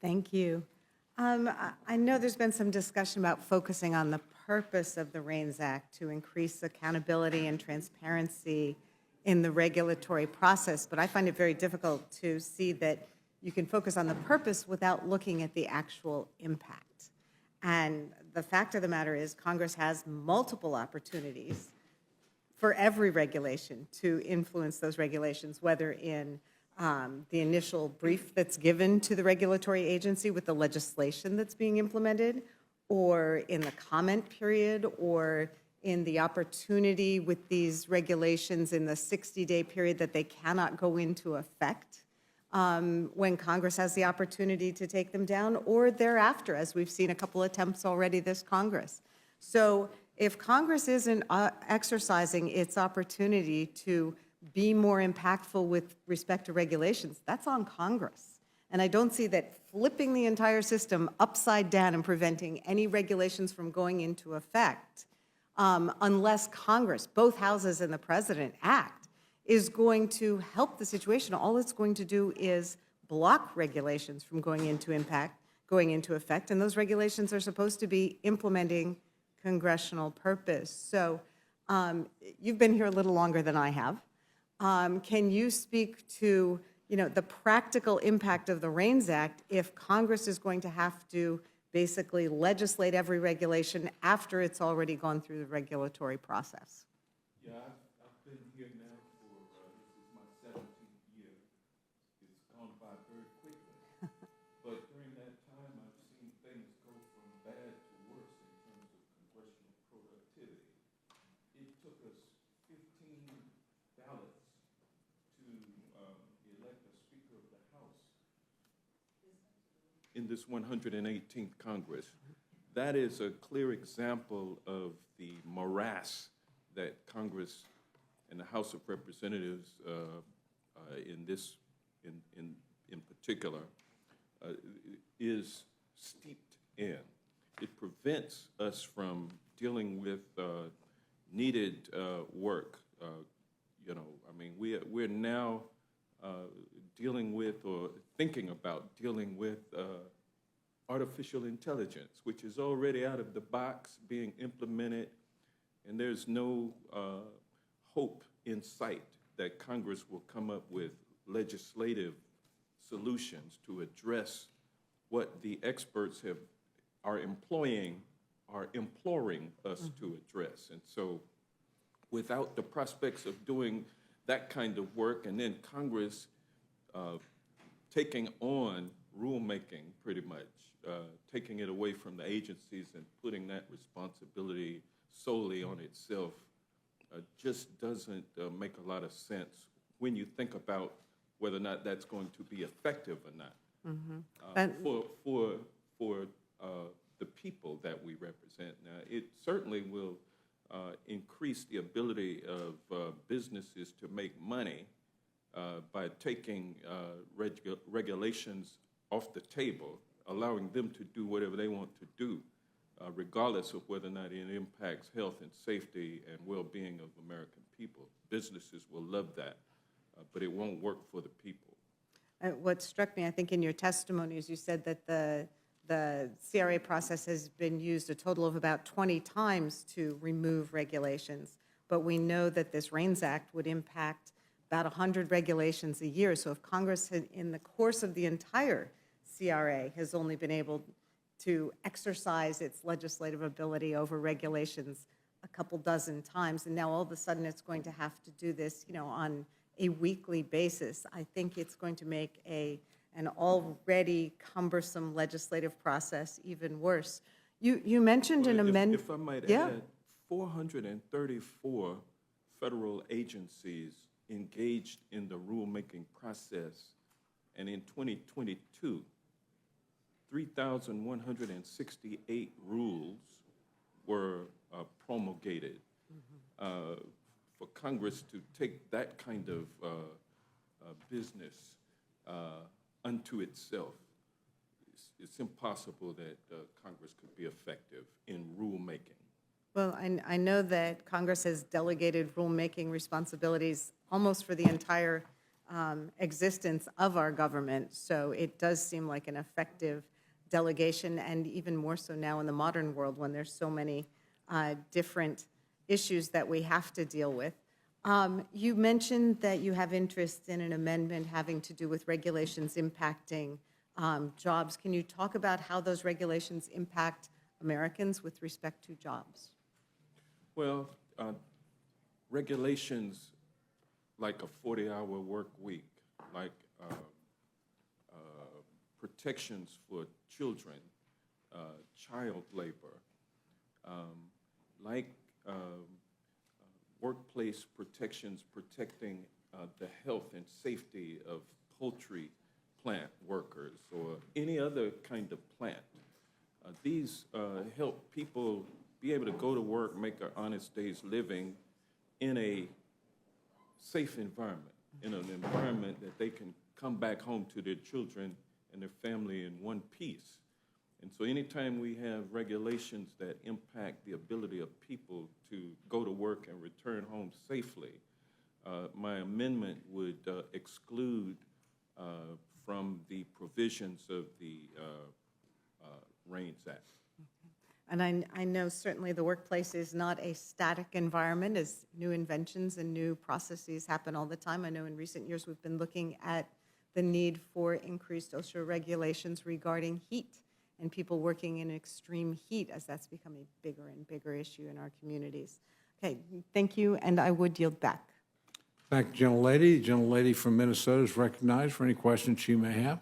Thank you. I know there's been some discussion about focusing on the purpose of the REINS Act to increase accountability and transparency in the regulatory process, but I find it very difficult to see that you can focus on the purpose without looking at the actual impact. And the fact of the matter is Congress has multiple opportunities for every regulation to influence those regulations, whether in the initial brief that's given to the regulatory agency with the legislation that's being implemented, or in the comment period, or in the opportunity with these regulations in the 60-day period that they cannot go into effect when Congress has the opportunity to take them down, or thereafter, as we've seen a couple attempts already this Congress. So if Congress isn't exercising its opportunity to be more impactful with respect to regulations, that's on Congress. And I don't see that flipping the entire system upside down and preventing any regulations from going into effect unless Congress, both houses and the president, act, is going to help the situation. All it's going to do is block regulations from going into effect, and those regulations are supposed to be implementing congressional purpose. So you've been here a little longer than I have. Can you speak to, the practical impact of the REINS Act if Congress is going to have to basically legislate every regulation after it's already gone through the regulatory process? Yeah, I've been here now for, this is my 17th year. It's gone by very quickly. But during that time, I've seen things go from bad to worse in terms of congressional productivity. It took us 15 ballots to elect a Speaker of the House in this 118th Congress. That is a clear example of the morass that Congress and the House of Representatives in particular is steeped in. It prevents us from dealing with needed work. We're now dealing with or thinking about dealing with artificial intelligence, which is already out of the box being implemented, and there's no hope in sight that Congress will come up with legislative solutions to address what the experts are imploring us to address. And so without the prospects of doing that kind of work, and then Congress taking on rulemaking pretty much, taking it away from the agencies and putting that responsibility solely on itself, just doesn't make a lot of sense when you think about whether or not that's going to be effective or not. For the people that we represent. Now, it certainly will increase the ability of businesses to make money by taking regulations off the table, allowing them to do whatever they want to do, regardless of whether or not it impacts health and safety and well-being of American people. Businesses will love that, but it won't work for the people. What struck me, I think, in your testimony is you said that the CRA process has been used a total of about 20 times to remove regulations, but we know that this REINS Act would impact about 100 regulations a year. So if Congress, in the course of the entire CRA, has only been able to exercise its legislative ability over regulations a couple dozen times, and now all of a sudden it's going to have to do this, on a weekly basis, I think it's going to make an already cumbersome legislative process even worse. You mentioned an amendment. If I might add, 434 federal agencies engaged in the rulemaking process, and in 2022, 3,168 rules were promulgated. For Congress to take that kind of business unto itself, it's impossible that Congress could be effective in rulemaking. Well, I know that Congress has delegated rulemaking responsibilities almost for the entire existence of our government. So it does seem like an effective delegation, and even more so now in the modern world when there's so many different issues that we have to deal with. You mentioned that you have interest in an amendment having to do with regulations impacting jobs. Can you talk about how those regulations impact Americans with respect to jobs? Well, regulations like a 40-hour work week, like protections for children, child labor, like workplace protections protecting the health and safety of poultry plant workers or any other kind of plant. These help people be able to go to work, make an honest day's living in a safe environment, in an environment that they can come back home to their children and their family in one piece. And so anytime we have regulations that impact the ability of people to go to work and return home safely, my amendment would exclude from the provisions of the REINS Act. And I know certainly the workplace is not a static environment, as new inventions and new processes happen all the time. I know in recent years we've been looking at the need for increased OSHA regulations regarding heat and people working in extreme heat, as that's become a bigger and bigger issue in our communities. Okay, thank you, and I would yield back. Thank you, gentlelady. The gentlelady from Minnesota is recognized for any questions she may have.